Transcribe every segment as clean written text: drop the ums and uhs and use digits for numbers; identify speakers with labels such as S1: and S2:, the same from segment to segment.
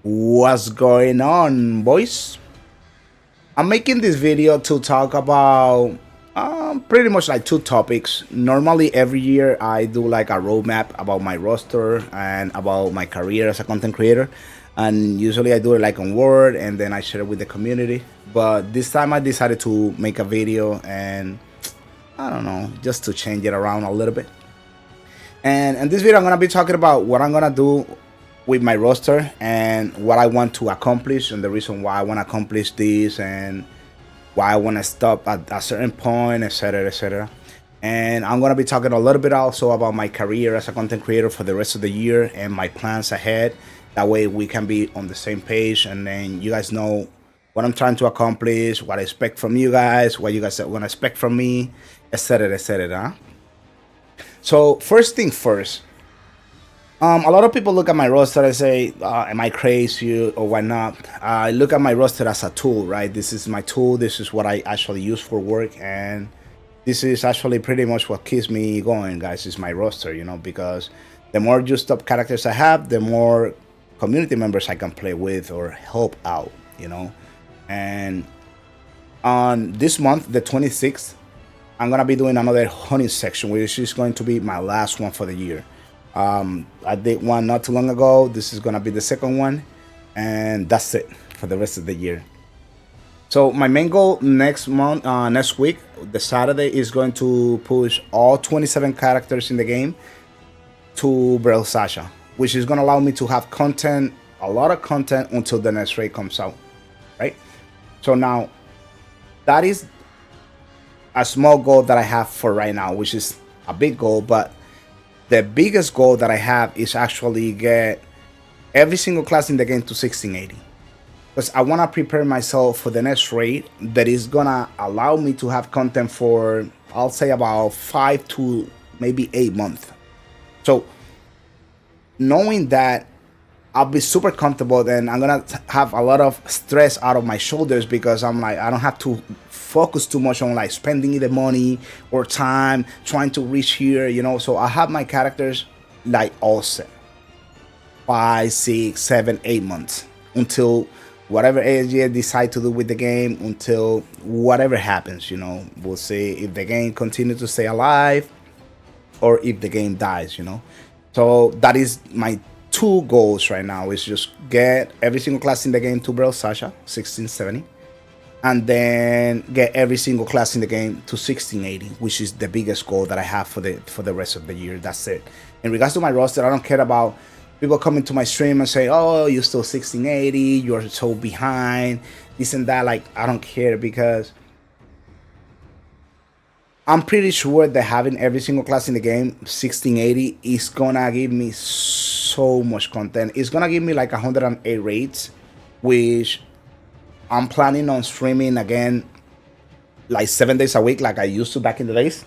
S1: What's going on, boys? I'm making this video to talk about pretty much like two topics. Normally, every year I do like a roadmap about my roster and about my career as a content creator. And usually I do it like on Word and then I share it with the community. But this time I decided to make a video and I don't know, just to change it around a little bit. And in this video, I'm gonna be talking about what I'm gonna do with my roster and what I want to accomplish and the reason why I want to accomplish this and why I want to stop at a certain point, etc., etc. And I'm gonna be talking a little bit also about my career as a content creator for the rest of the year and my plans ahead. That way we can be on the same page and then you guys know what I'm trying to accomplish, what I expect from you guys, what you guys want to expect from me, etc., etc. So first thing first, a lot of people look at my roster and say, "Am I crazy or why not?" I look at my roster as a tool, right? This is my tool. This is what I actually use for work, and this is actually pretty much what keeps me going, guys. Is my roster, because the more used up characters I have, the more community members I can play with or help out, And on this month, the 26th, I'm gonna be doing another hunting section, which is going to be my last one for the year. I did one not too long ago. This is gonna be the second one, and that's it for the rest of the year. So my main goal next week, the Saturday, is going to push all 27 characters in the game to Braille Sasha, which is gonna allow me to have content, a lot of content until the next raid comes out, right? So now that is a small goal that I have for right now, which is a big goal, but the biggest goal that I have is actually get every single class in the game to 1680. Because I want to prepare myself for the next raid that is going to allow me to have content for, I'll say, about 5 to maybe 8 months. So knowing that, I'll be super comfortable, then I'm gonna have a lot of stress out of my shoulders because I'm like, I don't have to focus too much on like spending the money or time trying to reach here, So I have my characters like all set 5, 6, 7, 8 months until whatever ASG decide to do with the game, until whatever happens, We'll see if the game continues to stay alive or if the game dies, So that is my two goals right now, is just get every single class in the game to Braille Sasha 1670 and then get every single class in the game to 1680, which is the biggest goal that I have for the rest of the year. That's it. In regards to my roster, I don't care about people coming to my stream and say, "Oh, you're still 1680, you're so behind, this and that." Like, I don't care, because I'm pretty sure that having every single class in the game 1680 is gonna give me so much content. It's gonna give me like 108 raids, which I'm planning on streaming again like 7 days a week like I used to back in the days.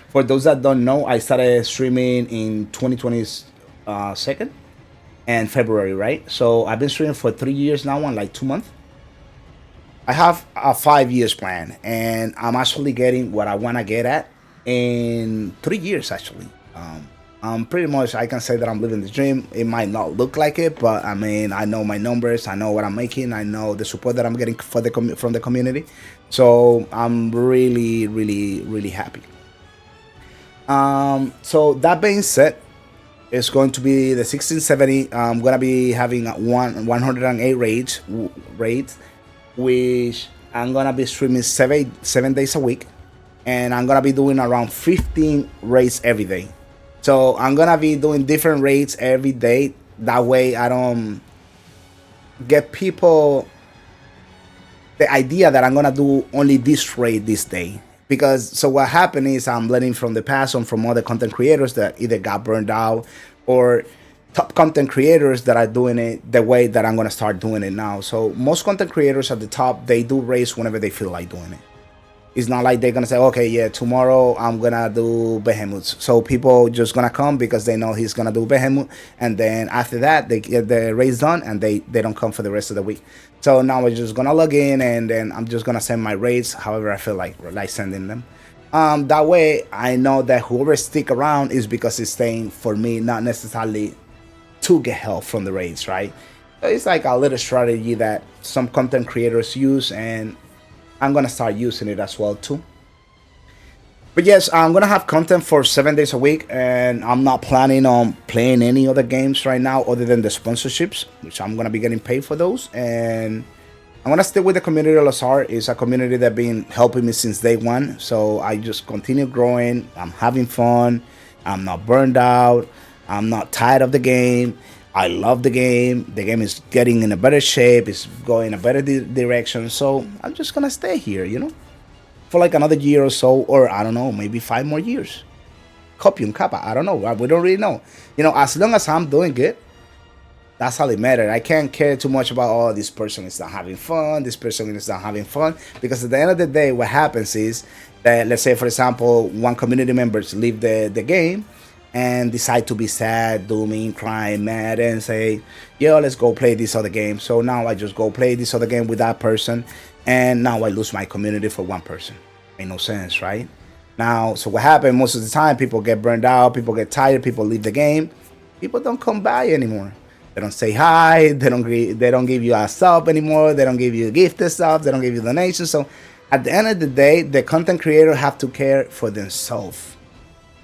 S1: For those that don't know, I started streaming in 2022 and February, right? So I've been streaming for 3 years now and like 2 months. I have a 5 years plan, and I'm actually getting what I want to get at in 3 years, actually. Pretty much, I can say that I'm living the dream. It might not look like it, but I mean, I know my numbers, I know what I'm making, I know the support that I'm getting from the community. So I'm really, really, really happy. So that being said, it's going to be the 1670. I'm gonna be having 108 raids, which I'm gonna be streaming 7 days a week, and I'm gonna be doing around 15 raids every day. So I'm gonna be doing different raids every day. That way I don't get people the idea that I'm gonna do only this raid this day. Because so what happened is I'm learning from the past and from other content creators that either got burned out or top content creators that are doing it the way that I'm gonna start doing it now. So most content creators at the top, they do raids whenever they feel like doing it. It's not like they're gonna say, okay, yeah, tomorrow I'm gonna do Behemoths. So people just gonna come because they know he's gonna do Behemoth, and then after that they get the race done and they don't come for the rest of the week. So now I'm just gonna log in and then I'm just gonna send my raids however I feel like sending them. That way I know that whoever stick around is because it's staying for me, not necessarily to get help from the raids, right? It's like a little strategy that some content creators use, and I'm gonna start using it as well too. But yes, I'm gonna have content for 7 days a week, and I'm not planning on playing any other games right now other than the sponsorships, which I'm gonna be getting paid for those. And I'm gonna stick with the community of Lost Ark. It's a community that been helping me since day one. So I just continue growing. I'm having fun. I'm not burned out. I'm not tired of the game. I love the game. The game is getting in a better shape. It's going in a better direction. So I'm just gonna stay here, for like another year or so, or I don't know, maybe 5 more years. Copium kappa. I don't know. We don't really know. As long as I'm doing good, that's all it matters. I can't care too much about, oh, this person is not having fun, this person is not having fun. Because at the end of the day, what happens is that, let's say, for example, one community members leave the game and decide to be sad, dooming, crying, mad, and say, yo, let's go play this other game. So now I just go play this other game with that person, and now I lose my community for one person. Ain't no sense, right? Now, so what happened most of the time, people get burned out, people get tired, people leave the game, people don't come by anymore. They don't say hi. They don't give you a sub anymore. They don't give you gifted subs. They don't give you donations. So at the end of the day, the content creator have to care for themselves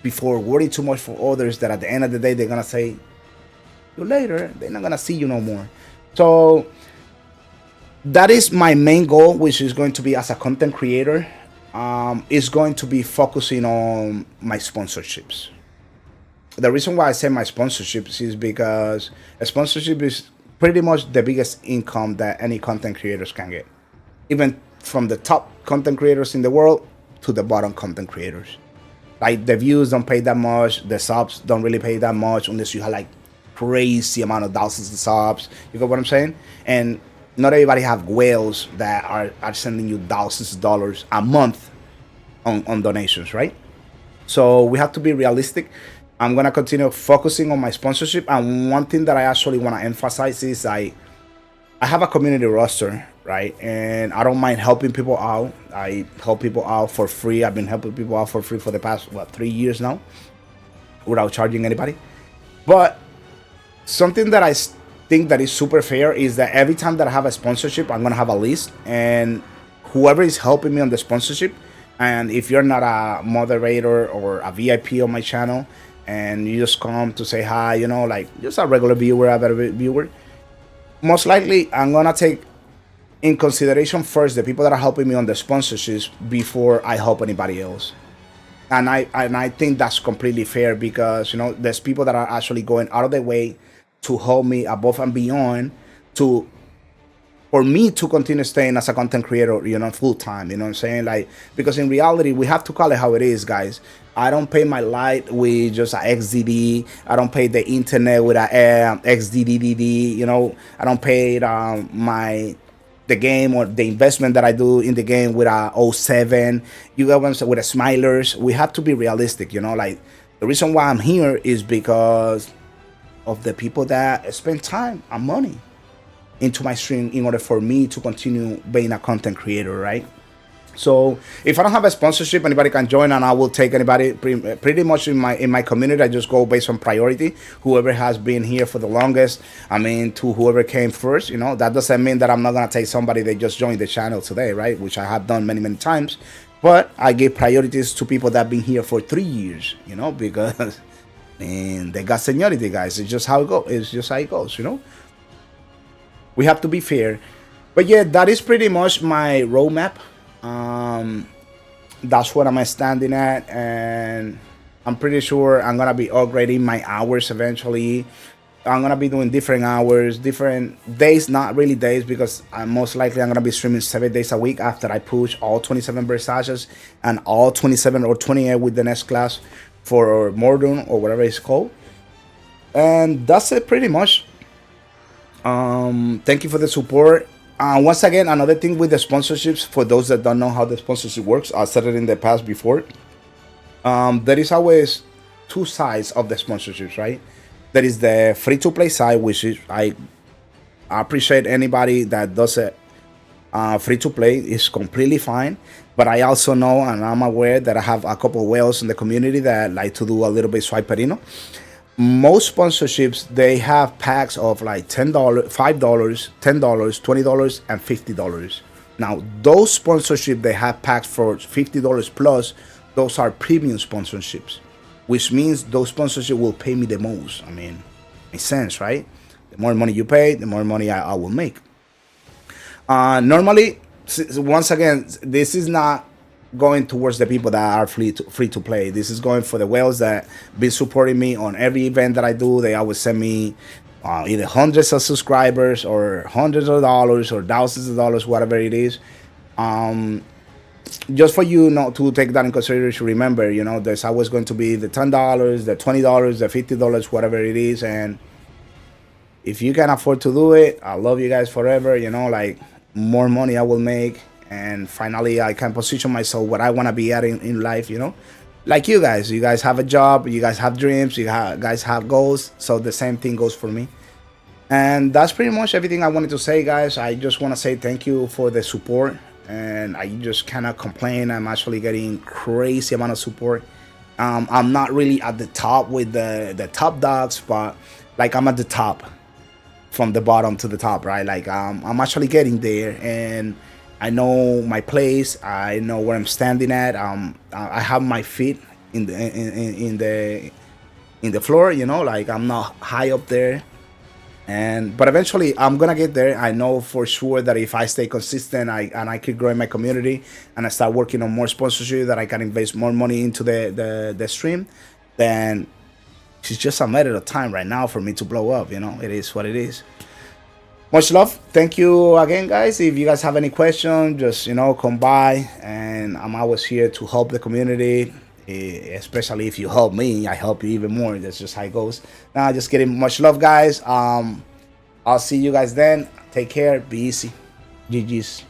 S1: before worrying too much for others. That at the end of the day, they're gonna say you later. They're not gonna see you no more. So that is my main goal, which is going to be as a content creator. Is going to be focusing on my sponsorships. The reason why I say my sponsorships is because a sponsorship is pretty much the biggest income that any content creators can get, even from the top content creators in the world to the bottom content creators. Like the views don't pay that much, the subs don't really pay that much unless you have like crazy amount of thousands of subs. You get what I'm saying? And not everybody have whales that are sending you thousands of dollars a month on donations, right? So we have to be realistic. I'm gonna continue focusing on my sponsorship, and one thing that I actually want to emphasize is I have a community roster, right? And I don't mind helping people out. I help people out for free. I've been helping people out for free for the past 3 years now, without charging anybody. But something that I think that is super fair is that every time that I have a sponsorship, I'm gonna have a list, and whoever is helping me on the sponsorship, and if you're not a moderator or a VIP on my channel, and you just come to say hi, like just a regular viewer, a better viewer, most likely I'm gonna take in consideration first the people that are helping me on the sponsorships before I help anybody else. And I think that's completely fair, because there's people that are actually going out of their way to help me above and beyond to for me to continue staying as a content creator, full time. You know what I'm saying? Like, because in reality, we have to call it how it is, guys. I don't pay my light with just a XDD. I don't pay the internet with a XDDD. I don't pay the game or the investment that I do in the game with a '07. You get what I'm saying? With a Smilers. We have to be realistic. Like, the reason why I'm here is because of the people that spend time and money into my stream in order for me to continue being a content creator, right? So if I don't have a sponsorship, anybody can join, and I will take anybody pretty much in my community. I just go based on priority. Whoever has been here for the longest, to whoever came first. That doesn't mean that I'm not gonna take somebody that just joined the channel today, right? Which I have done many times. But I give priorities to people that have been here for 3 years, because man, they got seniority, guys. It's just how it goes. It's just how it goes, We have to be fair. But yeah, that is pretty much my roadmap. That's what I'm standing at, and I'm pretty sure I'm gonna be upgrading my hours eventually. I'm gonna be doing different hours, different days, not really days, because I'm gonna be streaming 7 days a week after I push all 27 versages and all 27 or 28 with the next class for Mordun or whatever it's called. And that's it pretty much. Thank you for the support. Once again, another thing with the sponsorships, for those that don't know how the sponsorship works, I said it in the past before. There is always two sides of the sponsorships, right? There is the free-to-play side, which is I appreciate anybody that does it free-to-play. Is completely fine. But I also know, and I'm aware that I have a couple of whales in the community that like to do a little bit swiperino. Most sponsorships, they have packs of like $10, $5, $10, $20, and $50. Now those sponsorship, they have packs for $50 plus. Those are premium sponsorships, which means those sponsorship will pay me the most. I mean, makes sense, right? The more money you pay, the more money I will make. Normally, once again, this is not going towards the people that are free to play. This is going for the whales that been supporting me on every event that I do. They always send me either hundreds of subscribers or hundreds of dollars or thousands of dollars, whatever it is. Just for you not to take that in consideration, remember, there's always going to be the $10, the $20, the $50, whatever it is. And if you can afford to do it, I love you guys forever. Like, more money I will make, and finally I can position myself what I want to be at in life. Like you guys have a job, you guys have dreams, guys have goals. So the same thing goes for me. And that's pretty much everything I wanted to say, guys. I just want to say thank you for the support, and I just cannot complain. I'm actually getting crazy amount of support. I'm not really at the top with the top dogs, but like, I'm at the top from the bottom to the top, right? Like, I'm actually getting there, and I know my place. I know where I'm standing at. I have my feet in the floor. Like, I'm not high up there, but eventually I'm gonna get there. I know for sure that if I stay consistent, and I keep growing my community, and I start working on more sponsorship, that I can invest more money into the stream, then it's just a matter of time right now for me to blow up. It is what it is. Much love. Thank you again, guys. If you guys have any questions, just come by, and I'm always here to help the community. Especially if you help me, I help you even more. That's just how it goes. Now, just kidding. Much love, guys. I'll see you guys then. Take care. Be easy. GG's.